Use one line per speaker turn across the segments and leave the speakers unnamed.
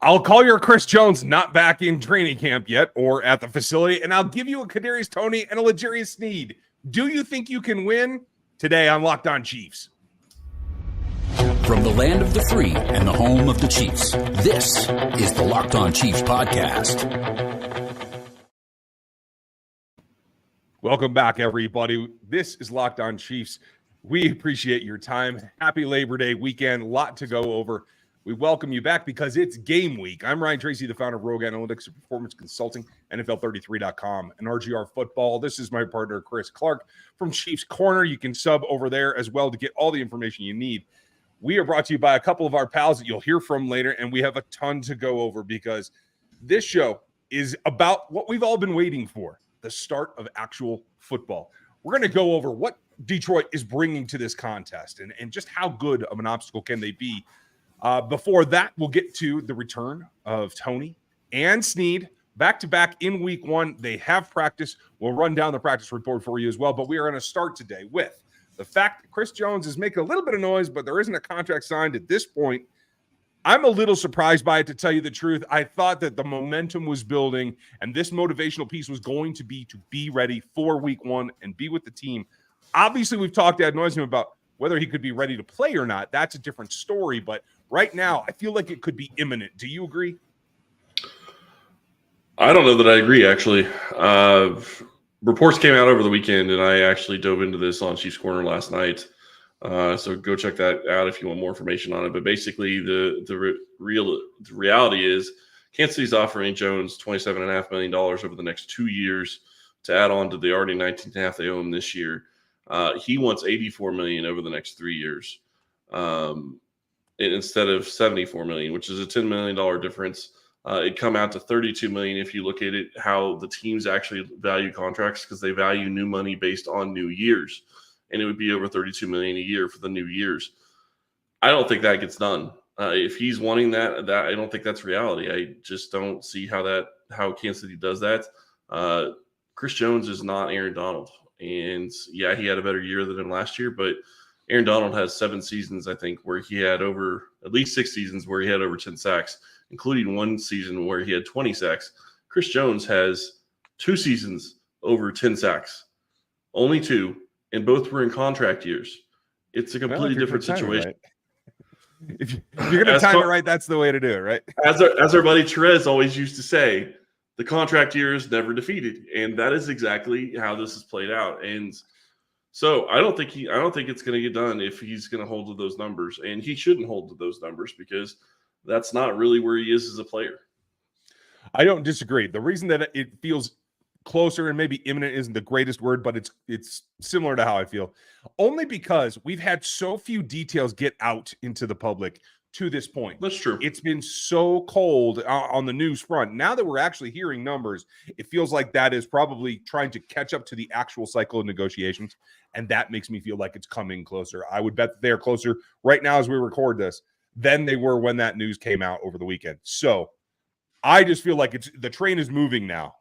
I'll call your Chris Jones not back in training camp yet or at the facility, and I'll give you a Kadarius Toney and a Legarius Sneed. Do you think you can win? Today on Locked On Chiefs.
From the land of the free and the home of the Chiefs, this is the Locked On Chiefs podcast.
Welcome back, everybody. This is Locked On Chiefs. We appreciate your time. Happy Labor Day weekend. A lot to go over. We welcome you back because it's game week. I'm Ryan Tracy, the founder of Rogue Analytics and Performance Consulting, NFL33.com, and RGR Football. This is my partner, Chris Clark from Chiefs Corner. You can sub over there as well to get all the information you need. We are brought to you by a couple of our pals that you'll hear from later, and we have a ton to go over because this show is about what we've all been waiting for, the start of actual football. We're going to go over what Detroit is bringing to this contest and just how good of an obstacle can they be. Before that, we'll get to the return of Toney and Sneed back-to-back in week one. They have practice. We'll run down the practice report for you as well, but we are going to start today with the fact that Chris Jones is making a little bit of noise, but there isn't a contract signed at this point. I'm a little surprised by it, to tell you the truth. I thought that the momentum was building, and this motivational piece was going to be ready for week one and be with the team. Obviously, we've talked ad nauseum about whether he could be ready to play or not. That's a different story, but right now, I feel like it could be imminent. Do you agree?
I don't know that I agree, actually. Reports came out over the weekend, and I actually dove into this on Chiefs Corner last night. So go check that out if you want more information on it. But basically, the reality is Kansas City's offering Jones $27.5 million over the next 2 years to add on to the already $19.5 million they owe him this year. He wants $84 million over the next 3 years. Instead of $74 million, which is a $10 million difference. It'd come out to $32 million if you look at it, how the teams actually value contracts, because they value new money based on new years. And it would be over $32 million a year for the new years. I don't think that gets done. If he's wanting that I don't think that's reality. I just don't see how Kansas City does that. Chris Jones is not Aaron Donald. And yeah, he had a better year than him last year, but Aaron Donald has 7 seasons, I think, where he had at least 6 seasons where he had over 10 sacks, including 1 season where he had 20 sacks. Chris Jones has 2 seasons over 10 sacks, only 2, and both were in contract years. It's a completely different situation.
Right. If you're going to time it right, that's the way to do it, right?
As our buddy Therese always used to say, the contract year is never defeated, and that is exactly how this is played out. And so I don't think it's going to get done if he's going to hold to those numbers, and he shouldn't hold to those numbers because that's not really where he is as a player.
I don't disagree. The reason that it feels closer and maybe imminent isn't the greatest word, but it's similar to how I feel, only because we've had so few details get out into the public to this point.
That's true.
It's been so cold on the news front. Now that we're actually hearing numbers, it feels like that is probably trying to catch up to the actual cycle of negotiations, and that makes me feel like it's coming closer. I would bet that they are closer right now as we record this than they were when that news came out over the weekend. So I just feel like the train is moving now.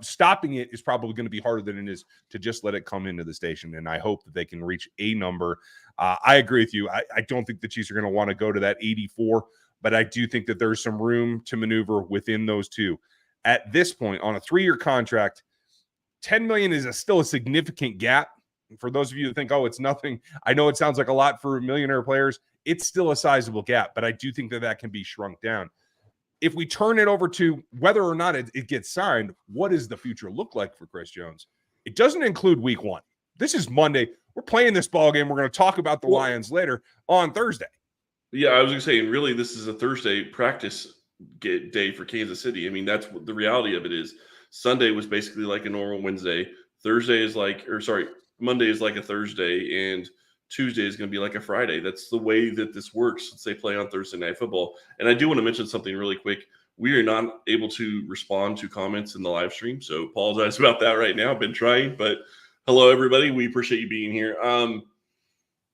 Stopping it is probably going to be harder than it is to just let it come into the station, and I hope that they can reach a number. I agree with you. I don't think the Chiefs are going to want to go to that 84, but I do think that there's some room to maneuver within those two. At this point, on a 3-year contract, $10 million is still a significant gap. For those of you that think, oh, it's nothing, I know it sounds like a lot for millionaire players. It's still a sizable gap, but I do think that can be shrunk down. If we turn it over to whether or not it gets signed, what does the future look like for Chris Jones? It doesn't include week one. This is Monday. We're playing this ball game. We're going to talk about the Lions later on Thursday.
Yeah, I was going to say, and really, this is a Thursday practice day for Kansas City. I mean, that's what the reality of it is. Sunday was basically like a normal Wednesday. Monday is like a Thursday, and Tuesday is going to be like a Friday. That's the way that this works since they play on Thursday Night Football. And I do want to mention something really quick. We are not able to respond to comments in the live stream, so apologize about that right now. I've been trying, but hello, everybody. We appreciate you being here.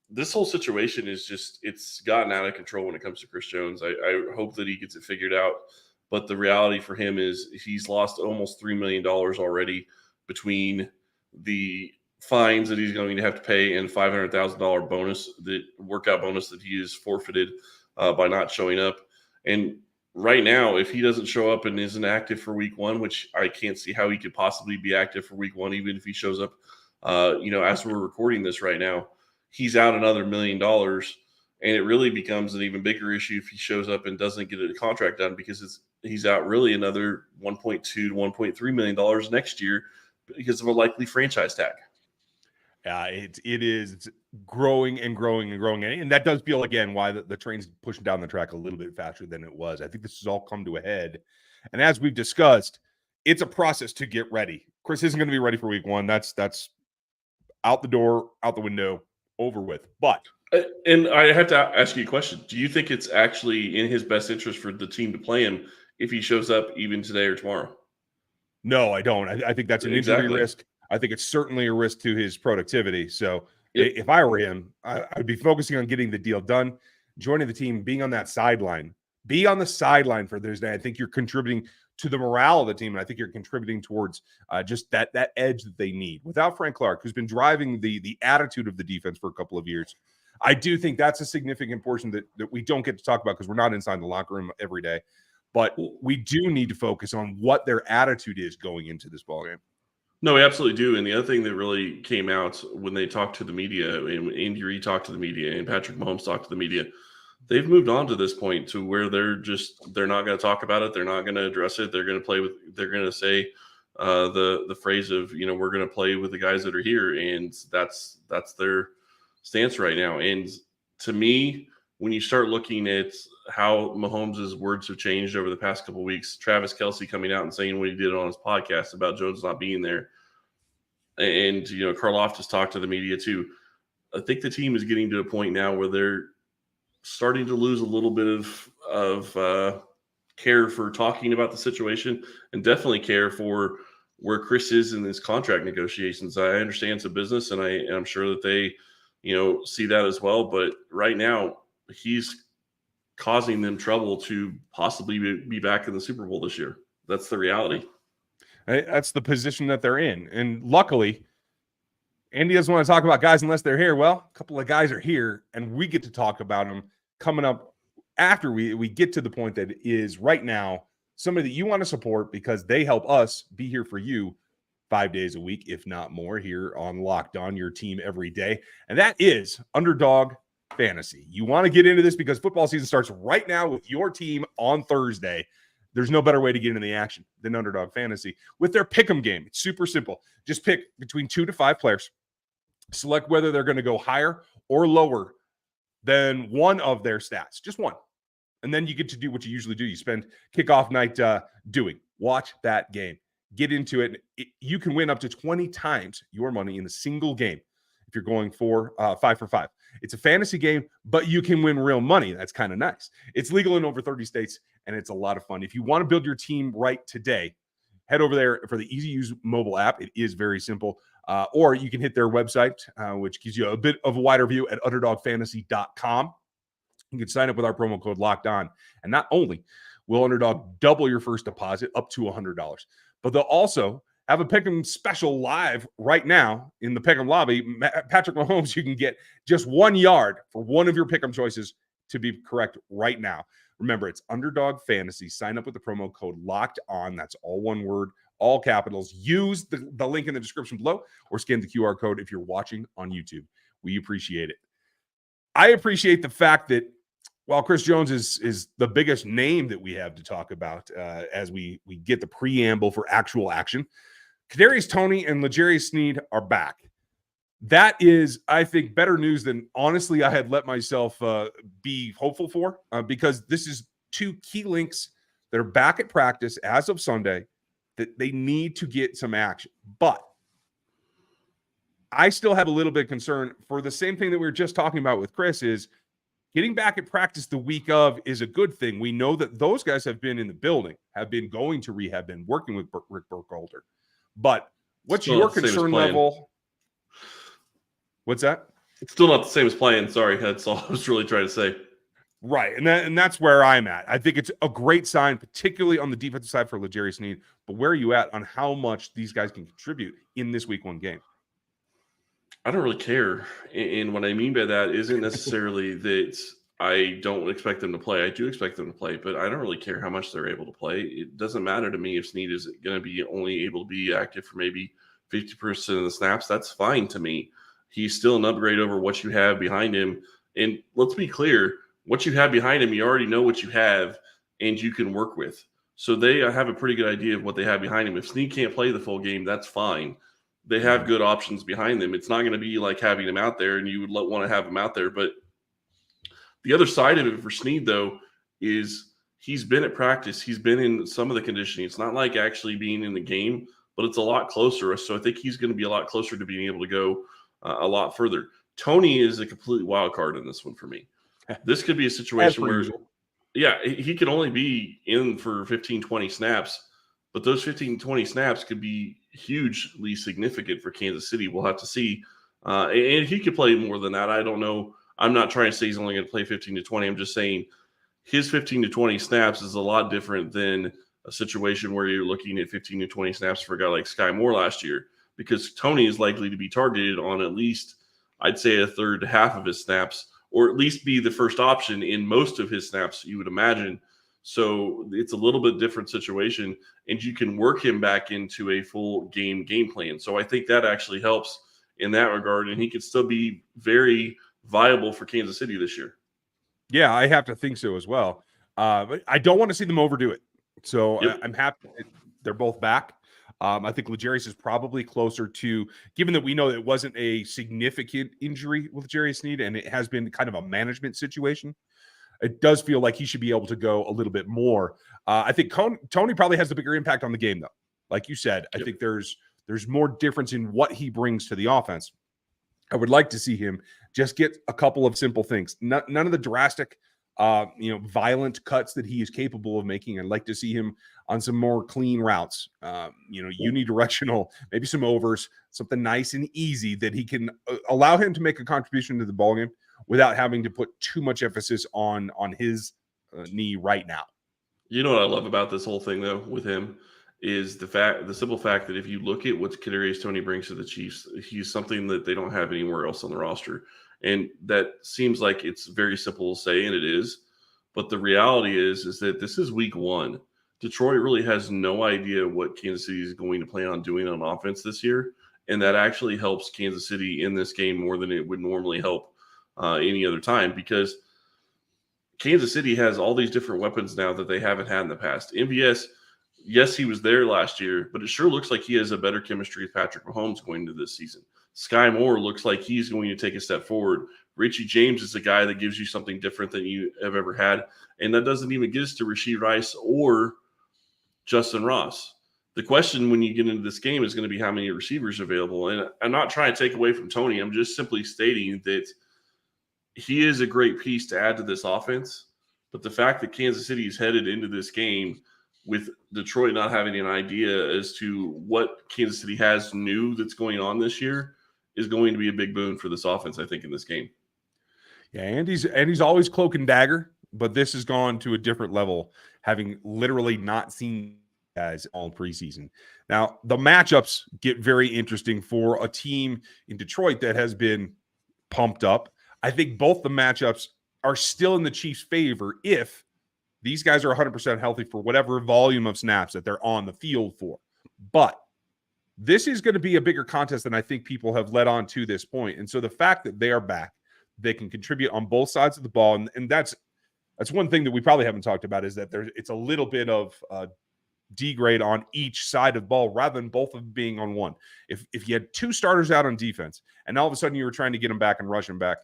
This whole situation is it's gotten out of control when it comes to Chris Jones. I hope that he gets it figured out, but the reality for him is he's lost almost $3 million already between the fines that he's going to have to pay and $500,000 bonus, the workout bonus that he is forfeited by not showing up. And right now, if he doesn't show up and isn't active for week one, which I can't see how he could possibly be active for week one, even if he shows up, as we're recording this right now, he's out another $1 million. And it really becomes an even bigger issue if he shows up and doesn't get a contract done, because he's out really another $1.2 to $1.3 million next year because of a likely franchise tag.
It is growing and growing and growing. And that does feel, again, why the train's pushing down the track a little bit faster than it was. I think this has all come to a head. And as we've discussed, it's a process to get ready. Chris isn't going to be ready for week one. That's out the door, out the window, over with. But
and I have to ask you a question. Do you think it's actually in his best interest for the team to play him if he shows up even today or tomorrow?
No, I don't. I think that's an injury risk. I think it's certainly a risk to his productivity. So if I were him, I'd be focusing on getting the deal done, joining the team, being on that sideline. Be on the sideline for Thursday. I think you're contributing to the morale of the team, and I think you're contributing towards just that edge that they need. Without Frank Clark, who's been driving the attitude of the defense for a couple of years, I do think that's a significant portion that we don't get to talk about because we're not inside the locker room every day. But we do need to focus on what their attitude is going into this ballgame.
No, we absolutely do. And the other thing that really came out when they talked to the media, and Andy Reid talked to the media, and Patrick Mahomes talked to the media, they've moved on to this point to where they're not going to talk about it. They're not going to address it. They're going to say the phrase of, we're going to play with the guys that are here. And that's their stance right now. And to me, when you start looking at how Mahomes' words have changed over the past couple of weeks, Travis Kelce coming out and saying what he did on his podcast about Jones not being there, and Karlaftis talked to the media too. I think the team is getting to a point now where they're starting to lose a little bit of care for talking about the situation, and definitely care for where Chris is in his contract negotiations. I understand it's a business, and I'm sure that they see that as well. But right now, he's causing them trouble to possibly be back in the Super Bowl this year. That's the reality.
That's the position that they're in. And luckily, Andy doesn't want to talk about guys unless they're here. Well, a couple of guys are here, and we get to talk about them coming up after we get to the point that is right now somebody that you want to support because they help us be here for you 5 days a week, if not more, here on Locked On, your team every day. And that is Underdog Fantasy. You want to get into this because football season starts right now with your team on Thursday. There's no better way to get into the action than Underdog Fantasy with their pick'em game. It's super simple. Just pick between 2 to 5 players. Select whether they're going to go higher or lower than one of their stats. Just one. And then you get to do what you usually do. You spend kickoff night doing. Watch that game. Get into it. You can win up to 20 times your money in a single game if you're going for 5 for 5. It's a fantasy game, but you can win real money. That's kind of nice. It's legal in over 30 states, and it's a lot of fun. If you want to build your team right today, head over there for the easy-use mobile app. It is very simple. Or you can hit their website, which gives you a bit of a wider view at underdogfantasy.com. You can sign up with our promo code Locked On. And not only will Underdog double your first deposit up to $100, but they'll also have a Pick'em special live right now in the Pick'em lobby. Patrick Mahomes, you can get just 1 yard for one of your Pick'em choices to be correct right now. Remember, it's Underdog Fantasy. Sign up with the promo code Locked On. That's all one word, all capitals. Use the link in the description below or scan the QR code if you're watching on YouTube. We appreciate it. I appreciate the fact that while Chris Jones is the biggest name that we have to talk about as we get the preamble for actual action, Kadarius Toney and Sneed are back. That is, I think, better news than honestly I had let myself be hopeful for because this is 2 key links that are back at practice as of Sunday that they need to get some action. But I still have a little bit of concern for the same thing that we were just talking about with Chris is getting back at practice the week of is a good thing. We know that those guys have been in the building, have been going to rehab, been working with Rick Burkhalter. But what's
still
your concern level? What's that?
It's still not the same as playing. Sorry, that's all I was really trying to say.
Right, and that's where I'm at. I think it's a great sign, particularly on the defensive side for Sneed. But where are you at on how much these guys can contribute in this week 1 game?
I don't really care. And what I mean by that isn't necessarily that I don't expect them to play. I do expect them to play, but I don't really care how much they're able to play. It doesn't matter to me if Sneed is going to be only able to be active for maybe 50% of the snaps. That's fine to me. He's still an upgrade over what you have behind him. And let's be clear, what you have behind him, you already know what you have and you can work with. So they have a pretty good idea of what they have behind him. If Sneed can't play the full game, that's fine. They have good options behind them. It's not going to be like having him out there and you would want to have him out there. But the other side of it for Sneed, though, is he's been at practice. He's been in some of the conditioning. It's not like actually being in the game, but it's a lot closer. So I think he's going to be a lot closer to being able to go a lot further. Toney is a complete wild card in this one for me. This could be a situation where, yeah, he could only be in for 15, 20 snaps, but those 15, 20 snaps could be hugely significant for Kansas City. We'll have to see. And he could play more than that. I don't know. I'm not trying to say he's only going to play 15 to 20. I'm just saying his 15 to 20 snaps is a lot different than a situation where you're looking at 15 to 20 snaps for a guy like Sky Moore last year, because Toney is likely to be targeted on at least, I'd say, a third to half of his snaps, or at least be the first option in most of his snaps, you would imagine. So it's a little bit different situation, and you can work him back into a full game plan. So I think that actually helps in that regard, and he could still be very viable for Kansas City this year.
Yeah, I have to think so as well. But I don't want to see them overdo it. So
Yep.
I'm happy they're both back. I think L'Jarius is probably closer to, given that we know it wasn't a significant injury with L'Jarius Sneed and it has been kind of a management situation, it does feel like he should be able to go a little bit more. I think Toney probably has the bigger impact on the game, though. Like you said, I think there's more difference in what he brings to the offense. I would like to see him just get a couple of simple things. None of the drastic, violent cuts that he is capable of making. I'd like to see him on some more clean routes, unidirectional, maybe some overs, something nice and easy that he can allow him to make a contribution to the ballgame without having to put too much emphasis on his knee right now.
You know what I love about this whole thing, though, with him is the simple fact that if you look at what Kadarius Toney brings to the Chiefs, he's something that they don't have anywhere else on the roster. And that seems like it's very simple to say, and it is. But the reality is that this is week one. Detroit really has no idea what Kansas City is going to plan on doing on offense this year. And that actually helps Kansas City in this game more than it would normally help any other time, because Kansas City has all these different weapons now that they haven't had in the past. MVS, yes, he was there last year, but it sure looks like he has a better chemistry with Patrick Mahomes going into this season. Sky Moore looks like he's going to take a step forward. Richie James is a guy that gives you something different than you have ever had. And that doesn't even get us to Rashee Rice or Justin Ross. The question when you get into this game is going to be how many receivers are available. And I'm not trying to take away from Toney. I'm just simply stating that he is a great piece to add to this offense. But the fact that Kansas City is headed into this game with Detroit not having an idea as to what Kansas City has new that's going on this year is going to be a big boon for this offense, I think, in this game.
Yeah, Andy's always cloak and dagger, but this has gone to a different level, having literally not seen guys all preseason. Now, the matchups get very interesting for a team in Detroit that has been pumped up. I think both the matchups are still in the Chiefs' favor if these guys are 100% healthy for whatever volume of snaps that they're on the field for. But this is going to be a bigger contest than I think people have led on to this point. And so the fact that they are back, they can contribute on both sides of the ball. And that's one thing that we probably haven't talked about, is that it's a little bit of degrade on each side of the ball rather than both of them being on one. If you had two starters out on defense and all of a sudden you were trying to get them back and rush them back,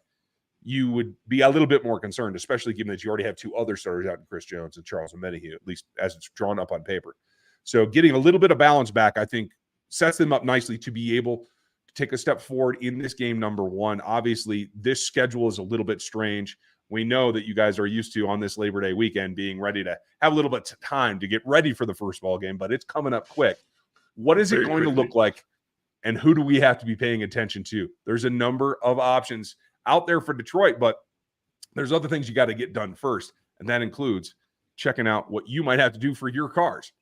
you would be a little bit more concerned, especially given that you already have two other starters out in Chris Jones and Charles Omenihu, at least as it's drawn up on paper. So getting a little bit of balance back, I think, sets them up nicely to be able to take a step forward in this game number one. Obviously, this schedule is a little bit strange. We know that you guys are used to on this Labor Day weekend being ready to have a little bit of time to get ready for the first ball game, but it's coming up quick. What is it going to look like, and who do we have to be paying attention to? There's a number of options out there for Detroit, but there's other things you got to get done first, and that includes checking out what you might have to do for your cars.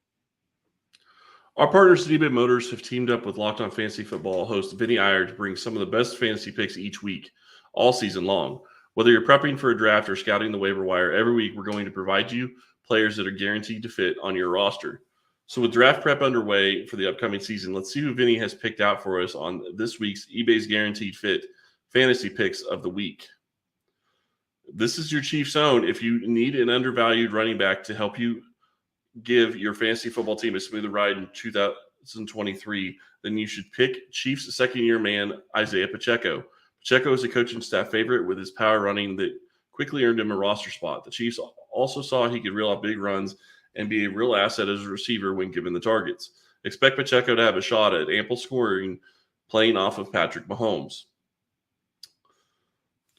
Our partners at eBay Motors have teamed up with Locked On Fantasy Football host Vinny Iyer to bring some of the best fantasy picks each week, all season long. Whether you're prepping for a draft or scouting the waiver wire, every week we're going to provide you players that are guaranteed to fit on your roster. So with draft prep underway for the upcoming season, let's see who Vinny has picked out for us on this week's eBay's Guaranteed Fit Fantasy Picks of the Week. This is your Chiefs own. If you need an undervalued running back to help you give your fantasy football team a smoother ride in 2023, then you should pick Chiefs second-year man Isaiah Pacheco. Pacheco is a coaching staff favorite with his power running that quickly earned him a roster spot. The Chiefs also saw he could reel off big runs and be a real asset as a receiver when given the targets. Expect Pacheco to have a shot at ample scoring playing off of Patrick Mahomes.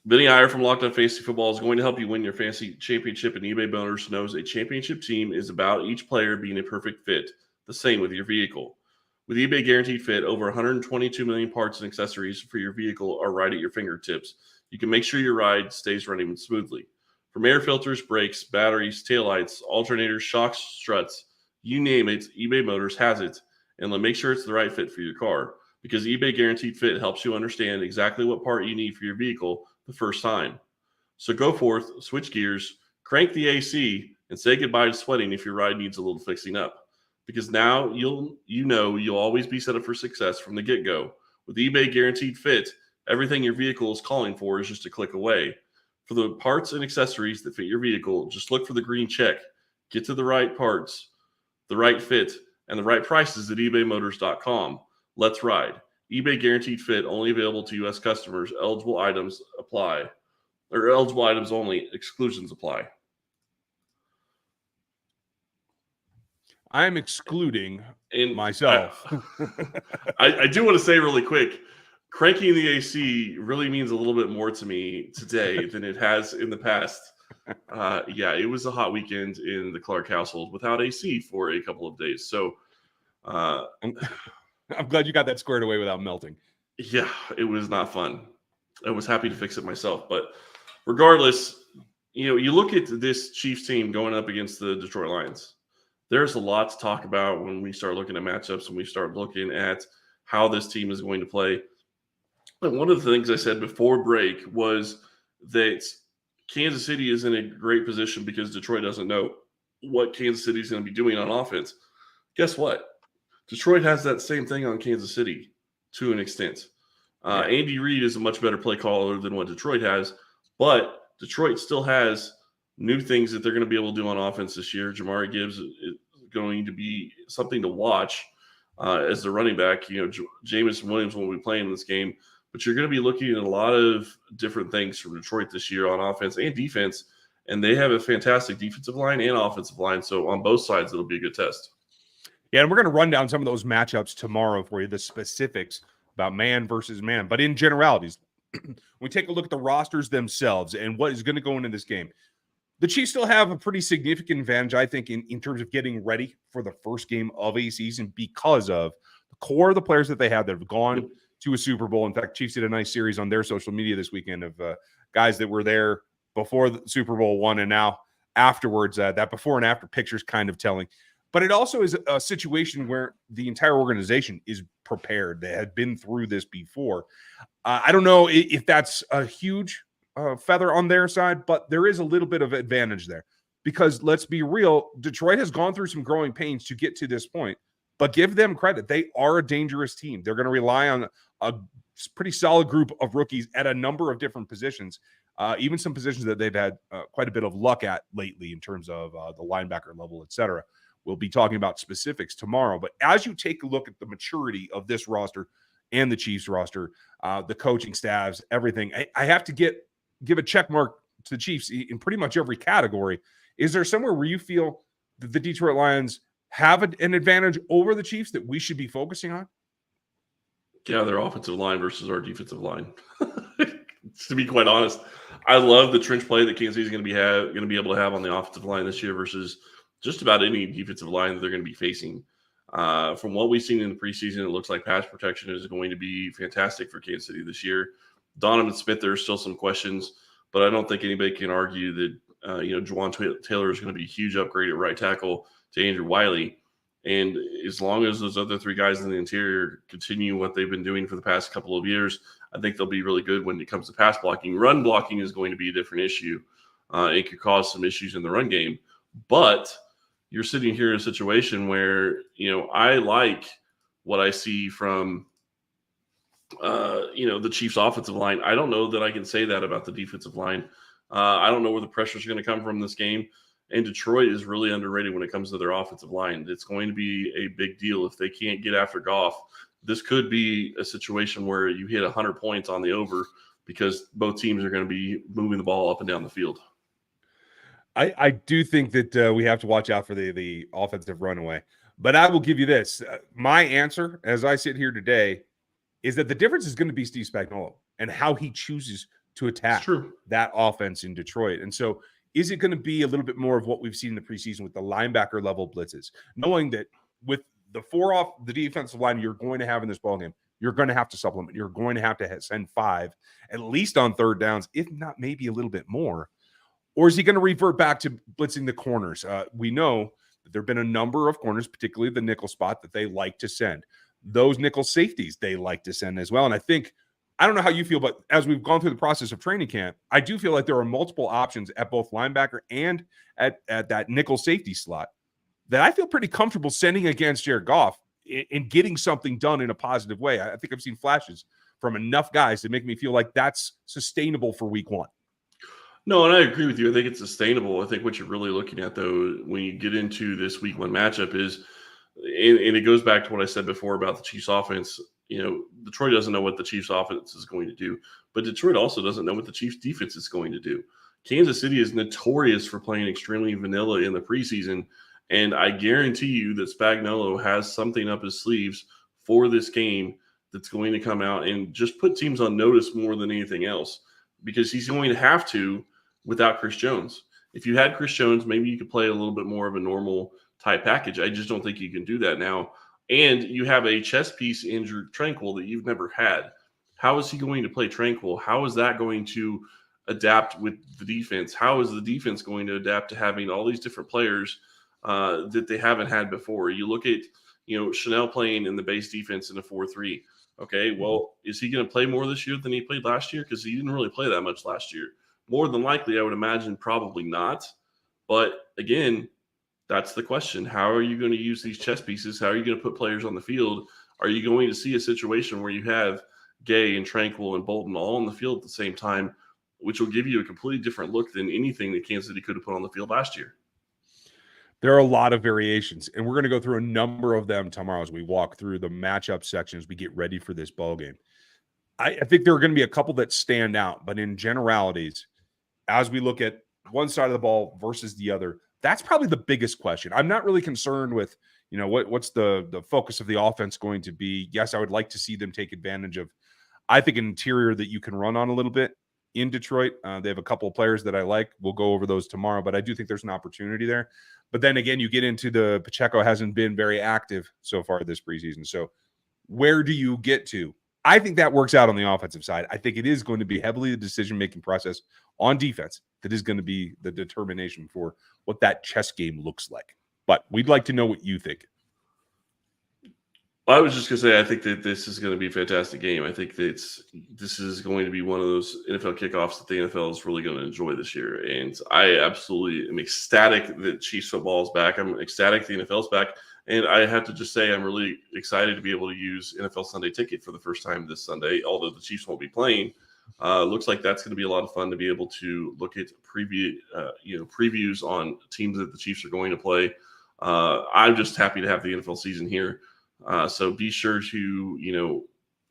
Vinny Iyer from Locked On Fantasy Football is going to help you win your fantasy championship, and eBay Boners knows a championship team is about each player being a perfect fit. The same with your vehicle. With eBay Guaranteed Fit, over 122 million parts and accessories for your vehicle are right at your fingertips. You can make sure your ride stays running smoothly. From air filters, brakes, batteries, taillights, alternators, shocks, struts, you name it, eBay Motors has it, and make sure it's the right fit for your car. Because eBay Guaranteed Fit helps you understand exactly what part you need for your vehicle the first time. So go forth, switch gears, crank the AC, and say goodbye to sweating if your ride needs a little fixing up. Because now you'll always be set up for success from the get-go. With eBay Guaranteed Fit, everything your vehicle is calling for is just a click away. For the parts and accessories that fit your vehicle, just look for the green check. Get to the right parts, the right fit, and the right prices at ebaymotors.com. Let's ride. eBay Guaranteed Fit, only available to U.S. customers. Eligible items apply. Or eligible items only. Exclusions apply.
I am excluding myself.
I do want to say really quick, cranking the AC really means a little bit more to me today than it has in the past. Yeah, it was a hot weekend in the Clark household without AC for a couple of days. So
I'm glad you got that squared away without melting.
Yeah, it was not fun. I was happy to fix it myself. But regardless, you look at this Chiefs team going up against the Detroit Lions. There's a lot to talk about when we start looking at matchups and we start looking at how this team is going to play. And one of the things I said before break was that Kansas City is in a great position because Detroit doesn't know what Kansas City is going to be doing on offense. Guess what? Detroit has that same thing on Kansas City to an extent. Andy Reid is a much better play caller than what Detroit has, but Detroit still has new things that they're going to be able to do on offense this year. Jamari Gibbs is going to be something to watch as the running back. Jameson Williams won't be playing in this game, but you're going to be looking at a lot of different things from Detroit this year on offense and defense, and they have a fantastic defensive line and offensive line, so on both sides, it'll be a good test.
Yeah, and we're going to run down some of those matchups tomorrow for you, the specifics about man versus man. But in generalities, we take a look at the rosters themselves and what is going to go into this game. The Chiefs still have a pretty significant advantage, I think, in terms of getting ready for the first game of a season because of the core of the players that they have that have gone to a Super Bowl. In fact, Chiefs did a nice series on their social media this weekend of guys that were there before the Super Bowl won and now afterwards. That before and after pictures kind of telling. But it also is a situation where the entire organization is prepared. They had been through this before. I don't know if that's a huge feather on their side, but there is a little bit of advantage there because let's be real, Detroit has gone through some growing pains to get to this point, but give them credit. They are a dangerous team. They're going to rely on a pretty solid group of rookies at a number of different positions, even some positions that they've had quite a bit of luck at lately in terms of the linebacker level, et cetera. We'll be talking about specifics tomorrow, but as you take a look at the maturity of this roster and the Chiefs roster, the coaching staffs, everything, I have to give a check mark to the Chiefs in pretty much every category. Is there somewhere where you feel that the Detroit Lions have an advantage over the Chiefs that we should be focusing on?
Yeah, their offensive line versus our defensive line. To be quite honest, I love the trench play that Kansas City is going to be able to have on the offensive line this year versus just about any defensive line that they're going to be facing. From what we've seen in the preseason, it looks like pass protection is going to be fantastic for Kansas City this year. Donovan Smith, there's still some questions, but I don't think anybody can argue that Juwan Taylor is going to be a huge upgrade at right tackle to Andrew Wiley. And as long as those other three guys in the interior continue what they've been doing for the past couple of years, I think they'll be really good when it comes to pass blocking. Run blocking is going to be a different issue. It could cause some issues in the run game. But you're sitting here in a situation where, I like what I see from, the Chiefs' offensive line. I don't know that I can say that about the defensive line. I don't know where the pressure is going to come from this game. And Detroit is really underrated when it comes to their offensive line. It's going to be a big deal if they can't get after Goff. This could be a situation where you hit 100 points on the over because both teams are going to be moving the ball up and down the field.
I do think that we have to watch out for the offensive runaway. But I will give you this. My answer, as I sit here today, is that the difference is going to be Steve Spagnuolo and how he chooses to attack that offense in Detroit. And so is it going to be a little bit more of what we've seen in the preseason with the linebacker level blitzes, knowing that with the four off the defensive line you're going to have in this ballgame, you're going to have to supplement. You're going to have to send 5, at least on third downs, if not maybe a little bit more. Or is he going to revert back to blitzing the corners? We know that there have been a number of corners, particularly the nickel spot, that they like to send. Those nickel safeties they like to send as well. And I don't know how you feel, but as we've gone through the process of training camp, I do feel like there are multiple options at both linebacker and at that nickel safety slot that I feel pretty comfortable sending against Jared Goff in getting something done in a positive way. I think I've seen flashes from enough guys to make me feel like that's sustainable for week 1.
No, and I agree with you. I think it's sustainable. I think what you're really looking at, though, when you get into this week 1 matchup is, and it goes back to what I said before about the Chiefs offense. Detroit doesn't know what the Chiefs offense is going to do, but Detroit also doesn't know what the Chiefs defense is going to do. Kansas City is notorious for playing extremely vanilla in the preseason, and I guarantee you that Spagnuolo has something up his sleeves for this game that's going to come out and just put teams on notice more than anything else, because he's going to have to without Chris Jones. If you had Chris Jones, maybe you could play a little bit more of a normal type package. I just don't think you can do that now. And you have a chess piece injured Tranquil that you've never had. How is he going to play Tranquil? How is that going to adapt with the defense? How is the defense going to adapt to having all these different players that they haven't had before? You look at, Chanel playing in the base defense in a 4-3. Okay, well, is he going to play more this year than he played last year? Because he didn't really play that much last year. More than likely, I would imagine probably not. But again, that's the question. How are you going to use these chess pieces? How are you going to put players on the field? Are you going to see a situation where you have Gay and Tranquil and Bolton all on the field at the same time, which will give you a completely different look than anything that Kansas City could have put on the field last year?
There are a lot of variations, and we're going to go through a number of them tomorrow as we walk through the matchup sections. We get ready for this ball game. I think there are going to be a couple that stand out, but in generalities, as we look at one side of the ball versus the other, that's probably the biggest question. I'm not really concerned with, what's the focus of the offense going to be. Yes, I would like to see them take advantage of, I think, an interior that you can run on a little bit in Detroit. They have a couple of players that I like. We'll go over those tomorrow, but I do think there's an opportunity there. But then again, you get into the Pacheco hasn't been very active so far this preseason. So where do you get to? I think that works out on the offensive side. I think it is going to be heavily the decision-making process on defense that is going to be the determination for what that chess game looks like. But we'd like to know what you think.
I was just going to say, I think that this is going to be a fantastic game. I think that this is going to be one of those NFL kickoffs that the NFL is really going to enjoy this year. And I absolutely am ecstatic that Chiefs football is back. I'm ecstatic the NFL's back. And I have to just say I'm really excited to be able to use NFL Sunday Ticket for the first time this Sunday, although the Chiefs won't be playing. Looks like that's going to be a lot of fun to be able to look at previews on teams that the Chiefs are going to play. I'm just happy to have the NFL season here. So be sure to,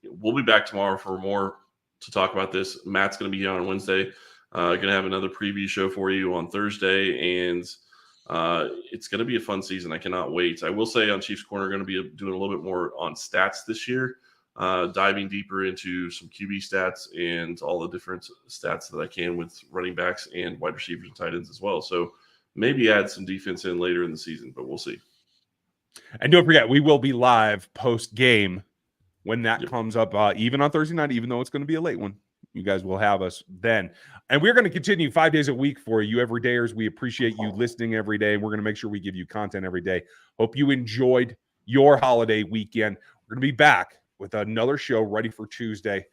we'll be back tomorrow for more to talk about this. Matt's going to be here on Wednesday. Going to have another preview show for you on Thursday, and it's going to be a fun season. I cannot wait. I will say on Chiefs Corner, going to be doing a little bit more on stats this year, diving deeper into some QB stats and all the different stats that I can with running backs and wide receivers and tight ends as well. So maybe add some defense in later in the season, but we'll see.
And don't forget, we will be live post-game when that comes up, even on Thursday night, even though it's going to be a late one. You guys will have us then. And we're going to continue 5 days a week for you everydayers. We appreciate you listening every day. We're going to make sure we give you content every day. Hope you enjoyed your holiday weekend. We're going to be back with another show ready for Tuesday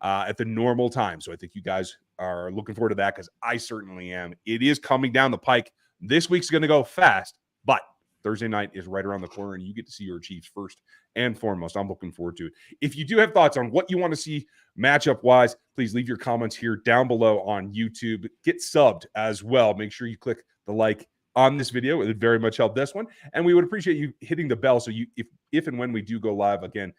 at the normal time. So I think you guys are looking forward to that because I certainly am. It is coming down the pike. This week's going to go fast, but Thursday night is right around the corner, and you get to see your Chiefs first and foremost. I'm looking forward to it. If you do have thoughts on what you want to see matchup-wise, please leave your comments here down below on YouTube. Get subbed as well. Make sure you click the like on this video. It would very much help this one. And we would appreciate you hitting the bell so you, if and when we do go live again,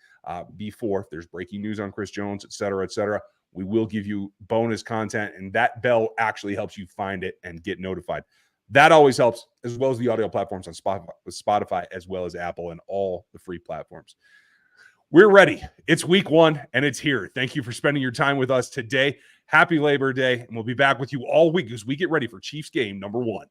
before, if there's breaking news on Chris Jones, et cetera, we will give you bonus content, and that bell actually helps you find it and get notified. That always helps, as well as the audio platforms on Spotify, as well as Apple and all the free platforms. We're ready. It's week 1, and it's here. Thank you for spending your time with us today. Happy Labor Day, and we'll be back with you all week as we get ready for Chiefs game number 1.